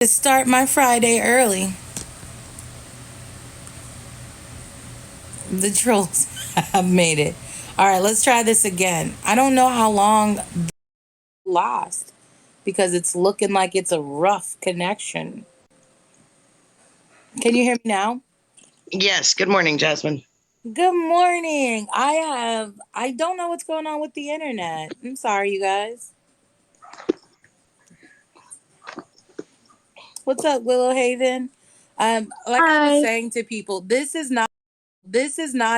To start my Friday early. The trolls have made it. All right, let's try this again. I don't know how long lost because it's looking like it's a rough connection. Can you hear me now? Yes. Good morning, Jasmine. Good morning. I don't know what's going on with the internet. I'm sorry, you guys. What's up, Willow Haven? Like I was Hi. saying to people, this is not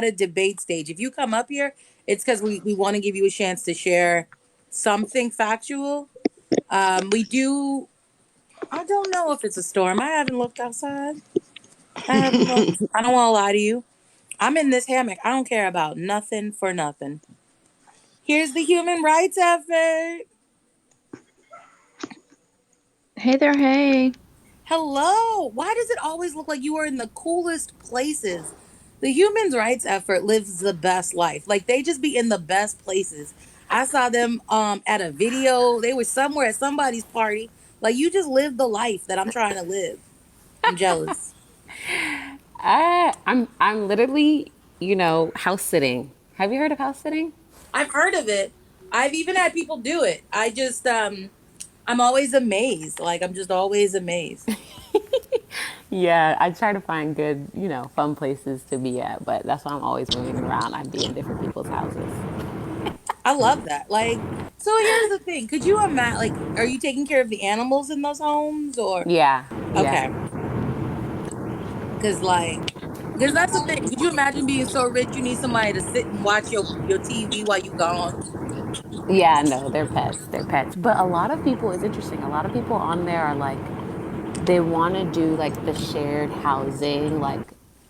a debate stage. If you come up here, it's because we want to give you a chance to share something factual. We do. I don't know if it's a storm. I haven't looked outside. I haven't looked. I don't want to lie to you. I'm in this hammock. I don't care about nothing for nothing. Here's the human rights effort. Hey there, hey. Hello. Why does it always look like you are in the coolest places? The human rights effort lives the best life. Like they just be in the best places. I saw them at a video. They were somewhere at somebody's party. Like you just live the life that I'm trying to live. I'm jealous. I'm literally, house sitting. Have you heard of house sitting? I've heard of it. I've even had people do it. I'm always amazed. Like I'm just always amazed. Yeah, I try to find good, fun places to be at, but that's why I'm always moving around. I'd be in different people's houses. I love that. Like, so here's the thing. Could you imagine, like, are you taking care of the animals in those homes or? Yeah, yeah. Okay. Because that's the thing. Could you imagine being so rich you need somebody to sit and watch your TV while you gone? Yeah, no, they're pets. They're pets. But a lot of people, it's interesting. A lot of people on there are like, they want to do like the shared housing. Like,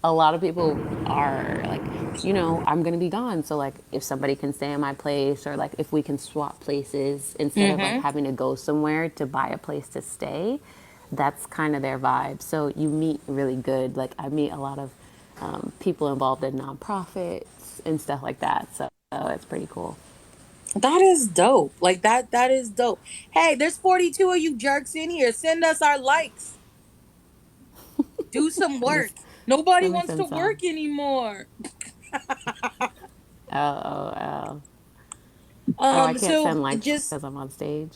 a lot of people are like, I'm going to be gone. So, like, if somebody can stay in my place, or like if we can swap places instead of like Mm-hmm. having to go somewhere to buy a place to stay, that's kind of their vibe. So, you meet really good. Like, I meet a lot of people involved in nonprofits and stuff like that. So, it's pretty cool. That is dope. Like that is dope. Hey, there's 42 of you jerks in here. Send us our likes. Do some Let me, work. Nobody let me wants to send some. work anymore. Oh, oh, oh. Oh, I can't So send likes just because I'm on stage.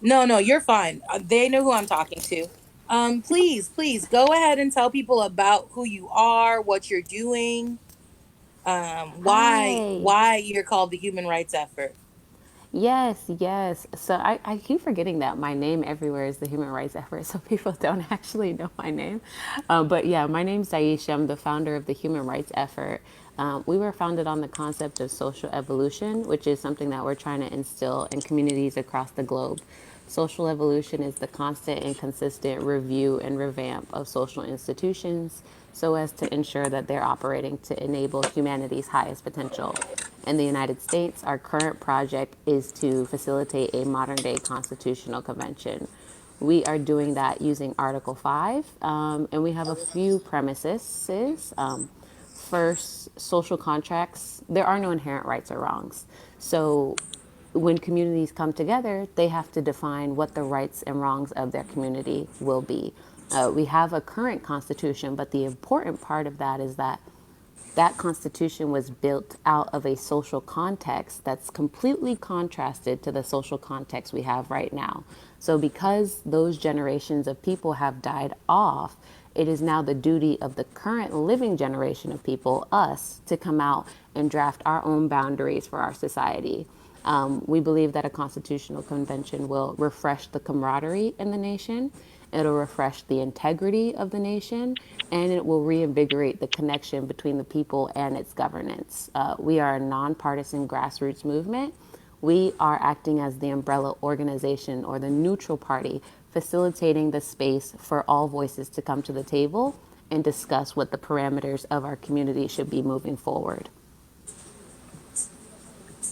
no, you're fine. They know who I'm talking to. Please go ahead and tell people about who you are, what you're doing, why Hi. why you're called the Human Rights Effort. Yes, yes. So I keep forgetting that my name everywhere is the Human Rights Effort, so people don't actually know my name. But yeah, my name's Daisha. I'm the founder of the Human Rights Effort. We were founded on the concept of social evolution, which is something that we're trying to instill in communities across the globe. Social evolution is the constant and consistent review and revamp of social institutions so as to ensure that they're operating to enable humanity's highest potential. In the United States, our current project is to facilitate a modern day constitutional convention. We are doing that using Article 5, and we have a few premises. First, social contracts, there are no inherent rights or wrongs. So when communities come together, they have to define what the rights and wrongs of their community will be. We have a current constitution, but the important part of that is that that constitution was built out of a social context that's completely contrasted to the social context we have right now. So, because those generations of people have died off, it is now the duty of the current living generation of people, us, to come out and draft our own boundaries for our society. We believe that a constitutional convention will refresh the camaraderie in the nation, it'll refresh the integrity of the nation, and it will reinvigorate the connection between the people and its governance. We are a nonpartisan grassroots movement. We are acting as the umbrella organization or the neutral party, facilitating the space for all voices to come to the table and discuss what the parameters of our community should be moving forward.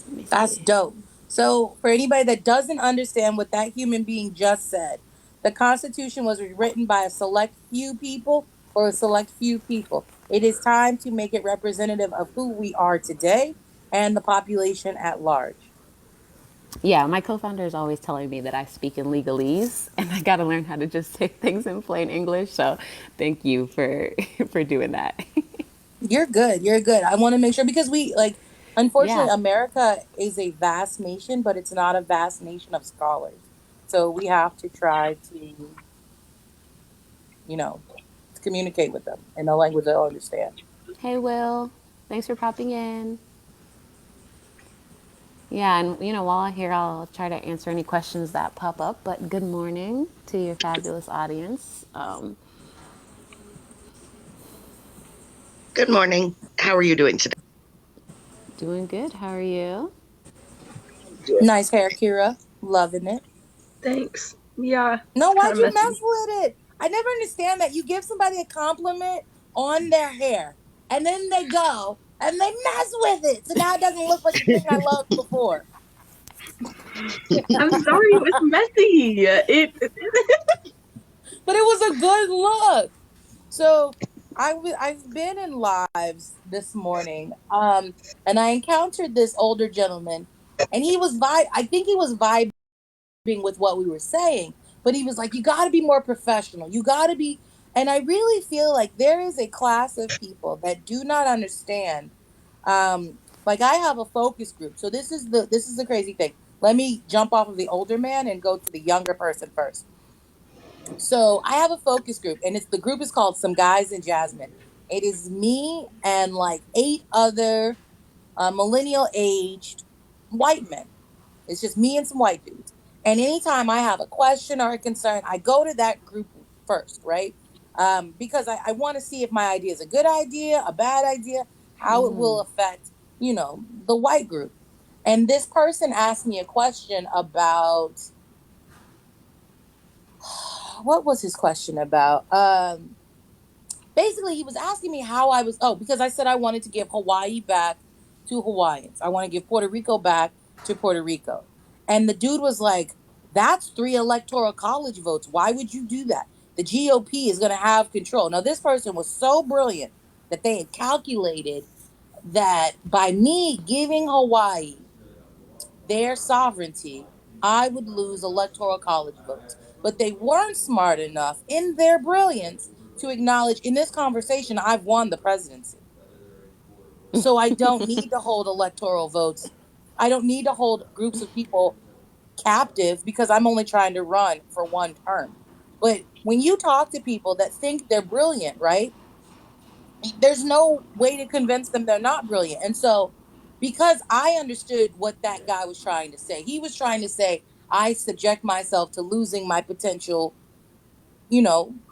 Let me That's see. dope. So, for anybody that doesn't understand what that human being just said, the Constitution was written by a select few people for a select few people. It is time to make it representative of who we are today and the population at large. Yeah, my co-founder is always telling me that I speak in legalese, and I got to learn how to just say things in plain English. So, thank you for for doing that. You're good. You're good. I want to make sure because we like, unfortunately, Yeah. America is a vast nation, but it's not a vast nation of scholars. So we have to try to, you know, communicate with them in a language they'll understand. Hey, Will. Thanks for popping in. Yeah, and while I'm here, I'll try to answer any questions that pop up. But good morning to your fabulous audience. Good morning. How are you doing today? Doing good. How are you? Nice hair, Kira. Loving it. Thanks. Yeah, No, it's kind why'd of you mess messy. with it? I never understand that. You give somebody a compliment on their hair, and then they go and they mess with it. So now it doesn't look like the thing I loved before. I'm sorry it was messy. But it was a good look. So I've been in lives this morning, and I encountered this older gentleman, and he was I think he was vibing with what we were saying, but he was like, "You got to be more professional. You got to be." And I really feel like there is a class of people that do not understand. Like I have a focus group, so this is the crazy thing. Let me jump off of the older man and go to the younger person first. So I have a focus group, and the group is called Some Guys and Jasmine. It is me and like eight other millennial aged white men. It's just me and some white dudes. And anytime I have a question or a concern, I go to that group first, right? Because I want to see if my idea is a good idea, a bad idea, how it will affect, the white group. And this person asked me a question about what was his question about? Basically he was asking me how I was because I said I wanted to give Hawaii back to Hawaiians. I want to give Puerto Rico back to Puerto Rico. And the dude was like, that's 3 electoral college votes. Why would you do that? The GOP is going to have control. Now this person was so brilliant that they had calculated that by me giving Hawaii their sovereignty, I would lose electoral college votes. But they weren't smart enough in their brilliance to acknowledge in this conversation, I've won the presidency. So I don't need to hold electoral votes. I don't need to hold groups of people captive because I'm only trying to run for one term. But when you talk to people that think they're brilliant, right? There's no way to convince them they're not brilliant. And so, because I understood what that guy was trying to say, he was trying to say, I subject myself to losing my potential,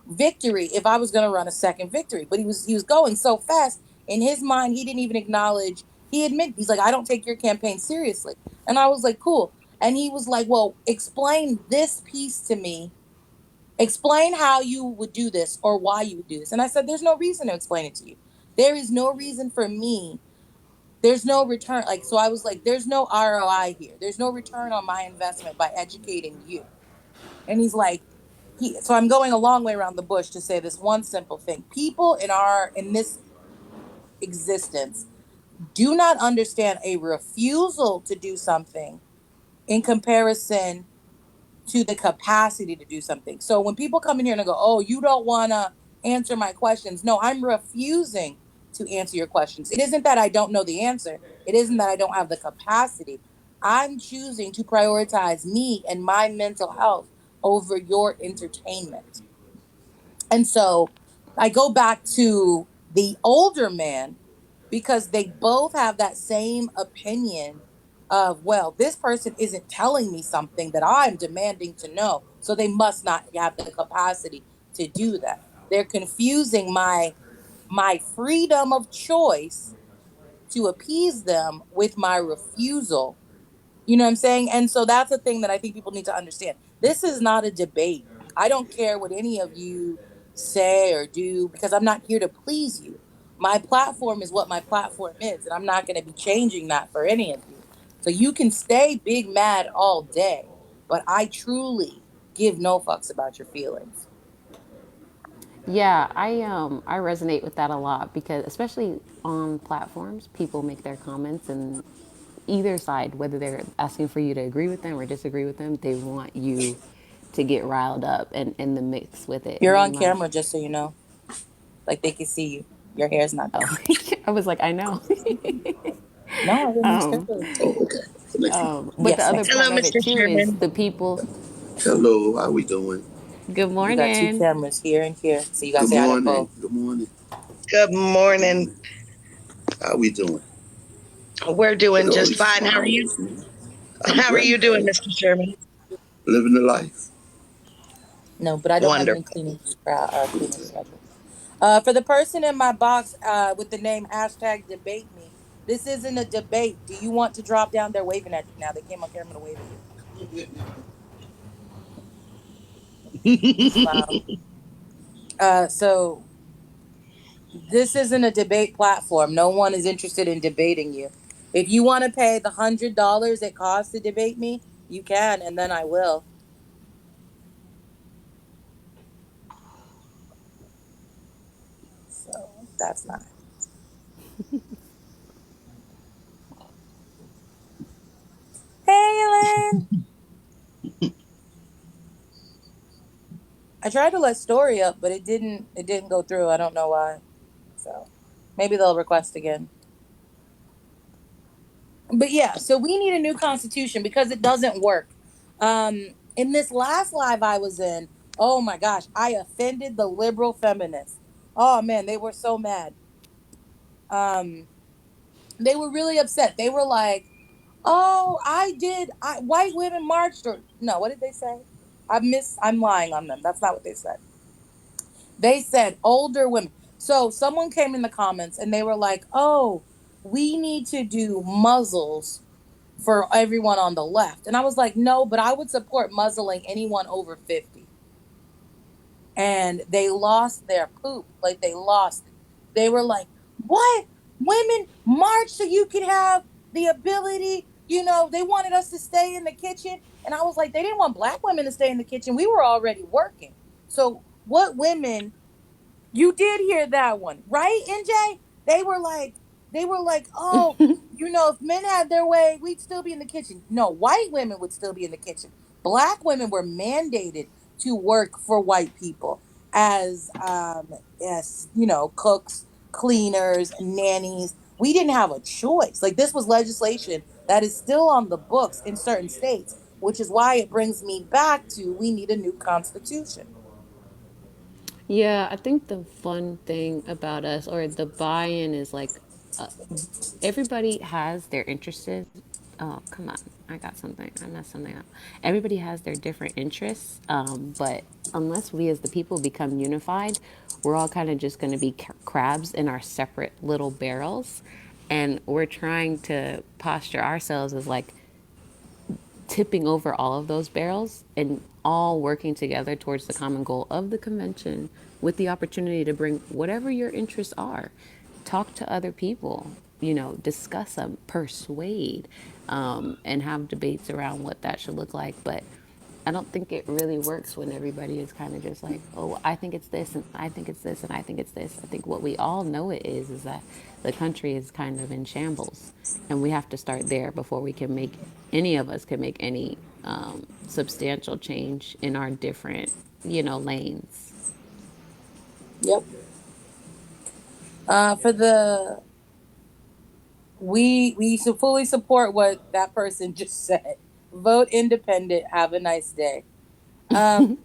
victory if I was going to run a second victory. But he was going so fast in his mind, he didn't even acknowledge. He's like, I don't take your campaign seriously. And I was like, cool. And he was like, well, explain this piece to me. Explain how you would do this or why you would do this. And I said, there's no reason to explain it to you. There is no reason for me. There's no return. Like, so I was like, there's no ROI here. There's no return on my investment by educating you. And he's like, so I'm going a long way around the bush to say this one simple thing. People in this existence do not understand a refusal to do something in comparison to the capacity to do something. So when people come in here and they go, "Oh, you don't want to answer my questions." No, I'm refusing to answer your questions. It isn't that I don't know the answer. It isn't that I don't have the capacity. I'm choosing to prioritize me and my mental health over your entertainment. And so I go back to the older man because they both have that same opinion of, well, this person isn't telling me something that I'm demanding to know. So they must not have the capacity to do that. They're confusing my freedom of choice to appease them with my refusal. You know what I'm saying? And so that's the thing that I think people need to understand. This is not a debate. I don't care what any of you say or do because I'm not here to please you. My platform is what my platform is, and I'm not going to be changing that for any of you. So you can stay big mad all day, but I truly give no fucks about your feelings. Yeah, I resonate with that a lot because especially on platforms, people make their comments and either side, whether they're asking for you to agree with them or disagree with them, they want you to get riled up and in the mix with it. You're And on I'm like, camera, just so you know. Like they can see you. Your hair's not done. oh, I was like, I know. No, I didn't schedule it. Oh, okay. Next. But the Yes, other next. Hello, part of it Mr. too is Sherman. the people. Hello, how we doing? Good You got two morning. cameras here and here. So you gotta Good say hi to morning. both. Good morning. Good Good morning. morning. How we doing? We're Look doing at all just these fine. How are you? flowers, man. I'm How are you great. doing, Mr. Sherman? Living the life. No, but I don't have any Wonderful. cleaning schedule. For the person in my box with the name hashtag debate me, this isn't a debate. Do you want to drop down? They're waving at you now. They came on camera to wave at you. Wow. So this isn't a debate platform. No one is interested in debating you. If you want to pay the $100 it costs to debate me, you can, and then I will. So that's not. Hey, Elaine. I tried to let story up, but it didn't. It didn't go through. I don't know why. So maybe they'll request again. But yeah, so we need a new constitution because it doesn't work. In this last live I was in, oh my gosh, I offended the liberal feminists. Oh man, they were so mad. Um, they were really upset. They were like, "Oh, white women marched," or no, what did they say? I'm lying on them. That's not what they said. They said older women. So someone came in the comments and they were like, "Oh, we need to do muzzles for everyone on the left." And I was like, "No, but I would support muzzling anyone over 50." And they lost their poop. Like they lost it. They were like, "What? Women march so you can have the ability, they wanted us to stay in the kitchen." And I was like, "They didn't want black women to stay in the kitchen. We were already working. So what women you did hear that one, right, NJ? They were like, oh, if men had their way, we'd still be in the kitchen. No, white women would still be in the kitchen. Black women were mandated to work for white people as cooks, cleaners, nannies. We didn't have a choice. Like this was legislation that is still on the books in certain states, which is why it brings me back to we need a new constitution. Yeah, I think the fun thing about us or the buy-in is like everybody has their interests. Oh, come on. I got something. I messed something up. Everybody has their different interests, but unless we as the people become unified, we're all kind of just going to be crabs in our separate little barrels. And we're trying to posture ourselves as like tipping over all of those barrels and all working together towards the common goal of the convention with the opportunity to bring whatever your interests are. Talk to other people, discuss them, persuade, and have debates around what that should look like. But I don't think it really works when everybody is kind of just like, oh, I think it's this, and I think it's this, and I think it's this. I think what we all know it is that the country is kind of in shambles, and we have to start there before we can make any of us can make any substantial change in our different, lanes. Yep. For the we fully support what that person just said. Vote independent. Have a nice day. Um,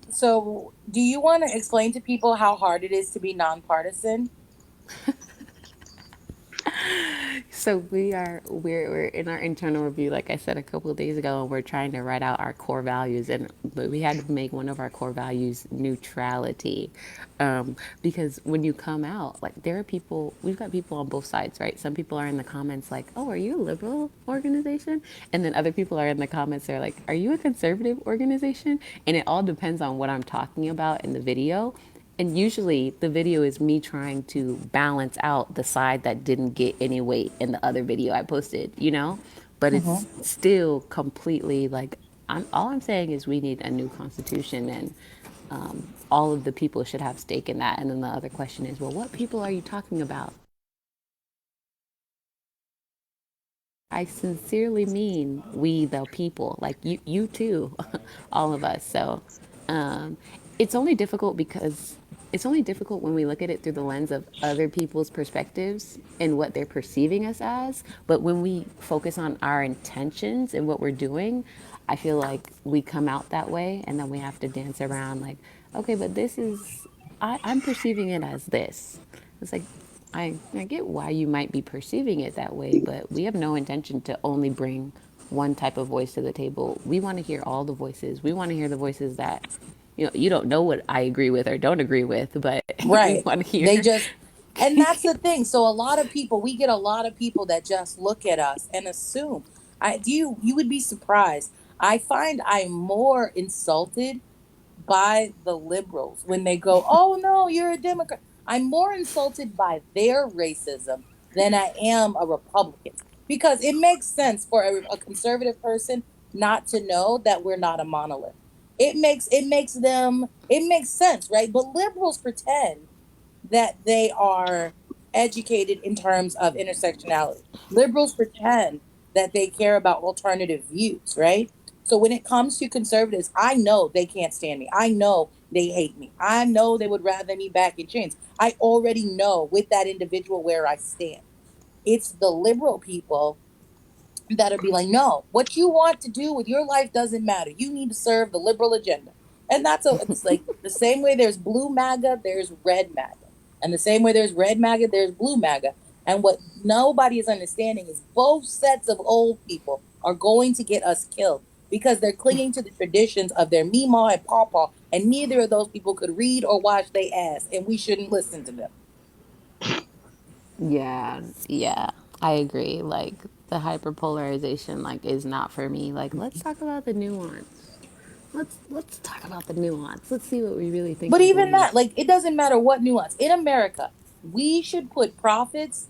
so, do you want to explain to people how hard it is to be nonpartisan? So we're in our internal review, like I said a couple of days ago, and we're trying to write out our core values, and but we had to make one of our core values neutrality, because when you come out, like there are people, we've got people on both sides, right? Some people are in the comments like, "Oh, are you a liberal organization?" And then other people are in the comments, they're like, "Are you a conservative organization?" And it all depends on what I'm talking about in the video. And usually the video is me trying to balance out the side that didn't get any weight in the other video I posted. But it's Mm-hmm. still completely like all I'm saying is we need a new constitution, and all of the people should have stake in that. And then the other question is, well, what people are you talking about? I sincerely mean we the people, like you too, all of us. So um, it's only difficult because it's only difficult when we look at it through the lens of other people's perspectives and what they're perceiving us as. But when we focus on our intentions and what we're doing, I feel like we come out that way, and then we have to dance around like, okay, but this is I'm perceiving it as this. It's like I get why you might be perceiving it that way, but we have no intention to only bring one type of voice to the table. We want to hear all the voices. We want to hear the voices that you don't know what I agree with or don't agree with, but we Right. want to hear. They just, and that's the thing. So a lot of people, we get a lot of people that just look at us and assume. You would be surprised. I find I'm more insulted by the liberals when they go, "Oh no, you're a Democrat." I'm more insulted by their racism than I am a Republican, because it makes sense for a conservative person not to know that we're not a monolith. It makes sense, right? But liberals pretend that they are educated in terms of intersectionality. Liberals pretend that they care about alternative views, right? So when it comes to conservatives, I know they can't stand me. I know they hate me. I know they would rather me back in chains. I already know with that individual where I stand. It's the liberal people that'll be like, no, what you want to do with your life doesn't matter. You need to serve the liberal agenda. And it's like the same way there's blue MAGA, there's red MAGA. And the same way there's red MAGA, there's blue MAGA. And what nobody is understanding is both sets of old people are going to get us killed because they're clinging to the traditions of their Meemaw and Pawpaw, and neither of those people could read or wash their ass, and we shouldn't listen to them. Yeah, yeah, I agree. Like the hyperpolarization, like is not for me. Like let's talk about the nuance. Let's talk about the nuance. Let's see what we really think But and even believe. that, like, it doesn't matter what nuance. In America, we should put profits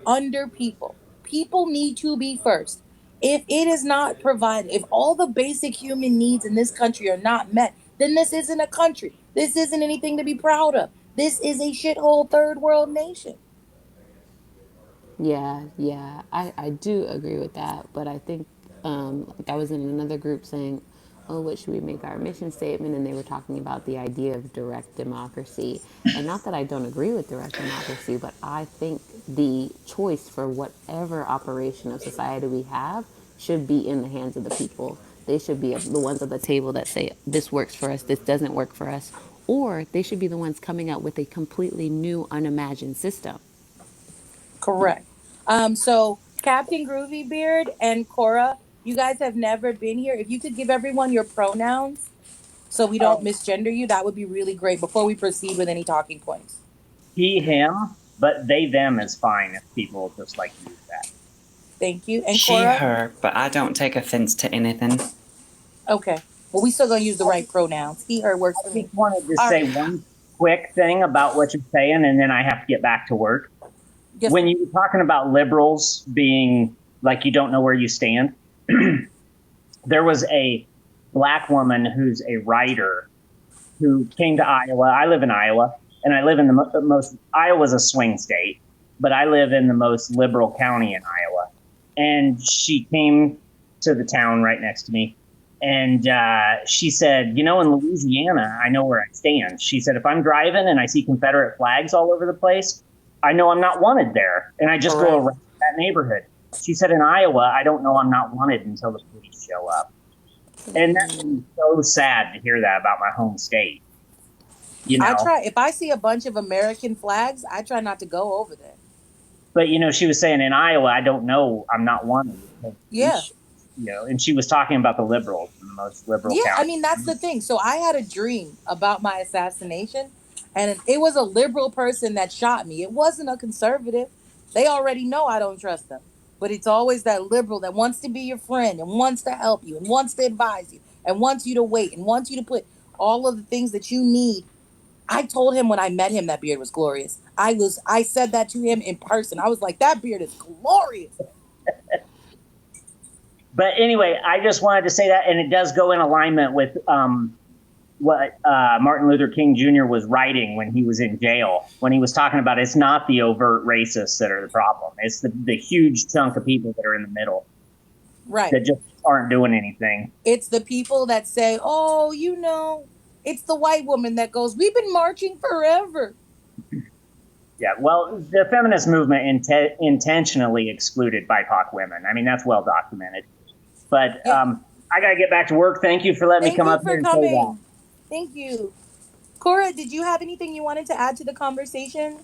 under people. People need to be first. If it is not provided, if all the basic human needs in this country are not met, then this isn't a country. This isn't anything to be proud of. This is a shithole third world nation. Yeah, yeah, I do agree with that. But I think, like I was in another group saying, oh, what should we make our mission statement? And they were talking about the idea of direct democracy. And not that I don't agree with direct democracy, but I think the choice for whatever operation of society we have should be in the hands of the people. They should be the ones at the table that say, this works for us, this doesn't work for us. Or they should be the ones coming up with a completely new, unimagined system. Correct. So Captain Groovy Beard and Cora, you guys have never been here. If you could give everyone your pronouns so we don't misgender you, that would be really great before we proceed with any talking points. He, him, but they, them is fine if people just like to use that. Thank you. And She, Cora? her, but I don't take offense to anything. Okay. Well, we still gonna use the right pronouns. He, her works I for me. just wanted to All say right. one quick thing about what you're saying, and then I have to get back to work. Yes. When you were talking about liberals being like you don't know where you stand, there was a black woman who's a writer who came to Iowa. I live in Iowa, and I live in the most, Iowa's a swing state, but I live in the most liberal county in Iowa. And she came to the town right next to me. And she said, in Louisiana, I know where I stand. She said, if I'm driving and I see Confederate flags all over the place, I know I'm not wanted there. And I just go around that neighborhood. She said, in Iowa, I don't know I'm not wanted until the police show up. And that's so sad to hear that about my home state. If I see a bunch of American flags, I try not to go over there. But, she was saying in Iowa, I don't know, I'm not wanted. Yeah. And she was talking about the liberals, the most liberal county. I mean, that's the thing. So I had a dream about my assassination, and it was a liberal person that shot me. It wasn't a conservative. They already know I don't trust them. But it's always that liberal that wants to be your friend and wants to help you and wants to advise you and wants you to wait and wants you to put all of the things that you need. I told him when I met him that beard was glorious. I said that to him in person. I was like, that beard is glorious. But anyway, I just wanted to say that, and it does go in alignment with what Martin Luther King Jr. was writing when he was in jail, when he was talking about it's not the overt racists that are the problem. It's the huge chunk of people that are in the middle. Right. that just aren't doing anything. It's the people that say, oh, it's the white woman that goes, we've been marching forever. Yeah, well, the feminist movement intentionally excluded BIPOC women. I mean, that's well documented. But I got to get back to work. Thank you for letting me come up here and say that. Thank you. Cora, did you have anything you wanted to add to the conversation?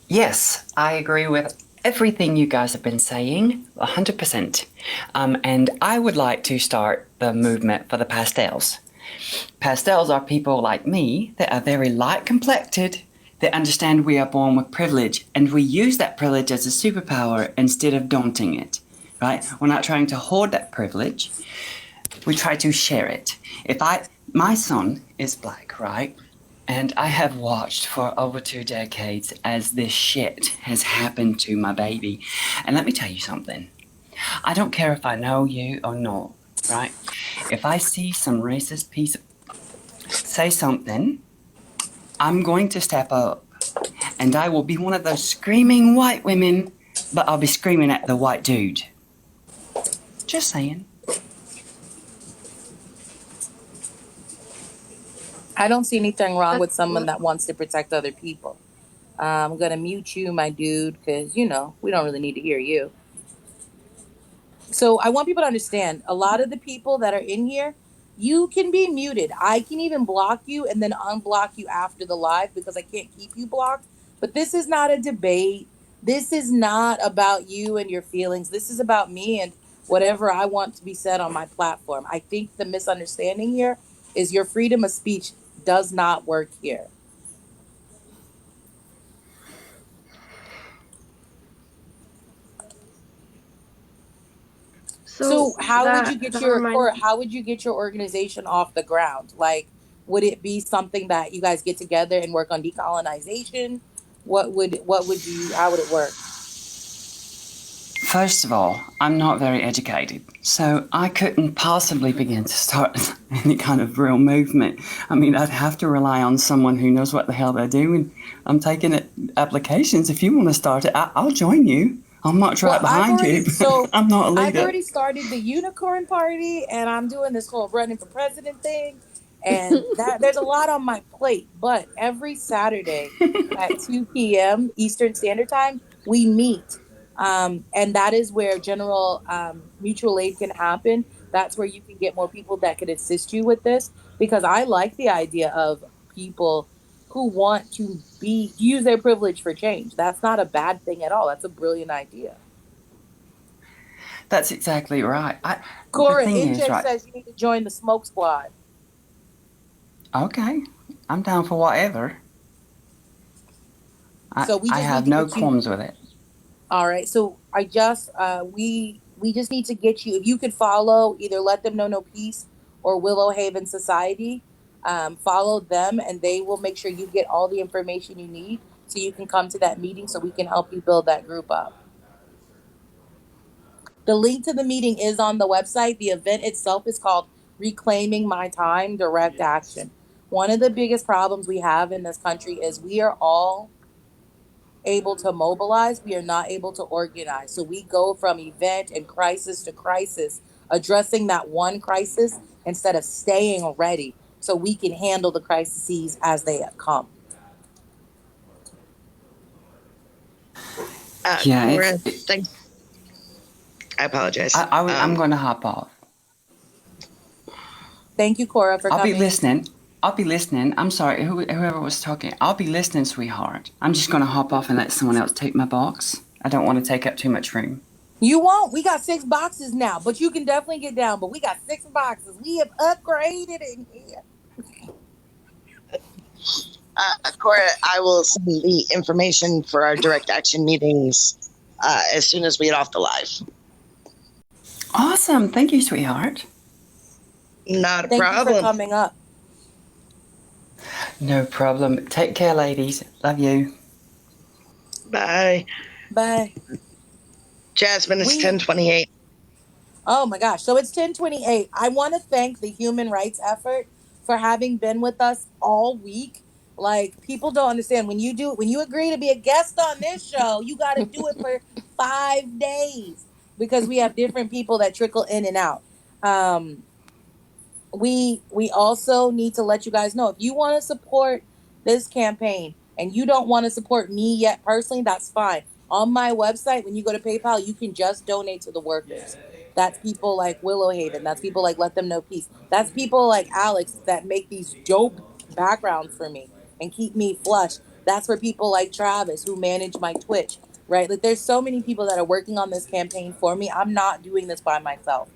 Yes, I agree with everything you guys have been saying, 100%. And I would like to start the movement for the pastels. Pastels are people like me that are very light complected, that understand we are born with privilege, and we use that privilege as a superpower instead of daunting it, right? We're not trying to hoard that privilege. We try to share it. My son is black, right? And I have watched for over 2 decades as this shit has happened to my baby. And let me tell you something. I don't care if I know you or not, right? If I see some racist piece say something, I'm going to step up. And I will be one of those screaming white women, but I'll be screaming at the white dude. Just saying. I don't see anything wrong with someone that wants to protect other people. I'm going to mute you, my dude, because, we don't really need to hear you. So I want people to understand, a lot of the people that are in here, you can be muted. I can even block you and then unblock you after the live because I can't keep you blocked. But this is not a debate. This is not about you and your feelings. This is about me and whatever I want to be said on my platform. I think the misunderstanding here is your freedom of speech does not work here. So how would you get your organization off the ground? Like, would it be something that you guys get together and work on decolonization? How would it work? First of all, I'm not very educated, so I couldn't possibly begin to start any kind of real movement. I mean, I'd have to rely on someone who knows what the hell they're doing. I'm taking applications. If you want to start it, I'll join you. I'll march right behind you. So I'm not a leader. I've already started the Unicorn Party, and I'm doing this whole running for president thing. And there's a lot on my plate. But every Saturday at 2 p.m. Eastern Standard Time, we meet. And that is where general mutual aid can happen. That's where you can get more people that could assist you with this. Because I like the idea of people who want to use their privilege for change. That's not a bad thing at all. That's a brilliant idea. That's exactly right. Cora, Incheck says you need to join the Smoke Squad. Okay, I'm down for whatever. So I have no qualms with it. All right, so I just we just need to get you. If you could follow either Let Them Know No Peace or Willow Haven Society, follow them, and they will make sure you get all the information you need so you can come to that meeting so we can help you build that group up. The link to the meeting is on the website. The event itself is called Reclaiming My Time, Direct Action. One of the biggest problems we have in this country is we are all able to mobilize. We are not able to organize. So we go from event and crisis to crisis, addressing that one crisis instead of staying ready so we can handle the crises as they come. Cora, thanks. I apologize. I'm going to hop off. Thank you, Cora, for coming. I'll be listening. I'm sorry, whoever was talking. I'll be listening, sweetheart. I'm just going to hop off and let someone else take my box. I don't want to take up too much room. You won't. We got 6 boxes now, but you can definitely get down. But we got 6 boxes. We have upgraded in here. Cora, I will send the information for our direct action meetings as soon as we get off the live. Awesome. Thank you, sweetheart. Not a Thank problem. you for coming up. No problem. Take care, ladies. Love you. Bye. Bye. Jasmine, it's 10:28. Oh my gosh. So it's 10:28. I want to thank the Human Rights Effort for having been with us all week. Like, people don't understand when you agree to be a guest on this show, you got to do it for 5 days. because we have different people that trickle in and out. We also need to let you guys know, if you want to support this campaign and you don't want to support me yet personally, that's fine. On my website, when you go to PayPal, you can just donate to the workers. That's people like Willow Haven. That's people like Let Them Know Peace. That's people like Alex that make these dope backgrounds for me and keep me flush. That's for people like Travis who manage my Twitch, right? Like, there's so many people that are working on this campaign for me. I'm not doing this by myself.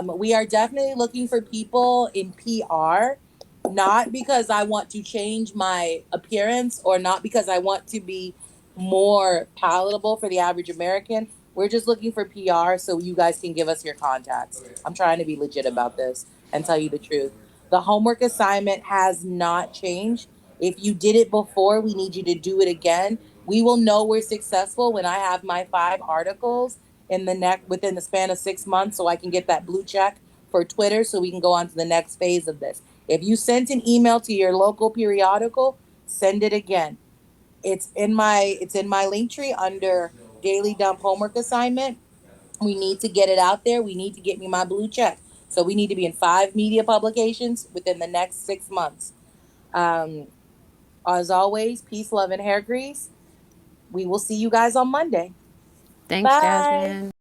We are definitely looking for people in PR, not because I want to change my appearance or not because I want to be more palatable for the average American. We're just looking for PR so you guys can give us your contacts. I'm trying to be legit about this and tell you the truth. The homework assignment has not changed. If you did it before, we need you to do it again. We will know we're successful when I have my 5 articles within the span of 6 months, so I can get that blue check for Twitter so we can go on to the next phase of this. If you sent an email to your local periodical, send it again. It's in my link tree under Daily Dump Homework Assignment. We need to get it out there. We need to get me my blue check. So we need to be in 5 media publications within the next 6 months. As always, peace, love, and hair grease. We will see you guys on Monday. Thanks, Bye. Jasmine.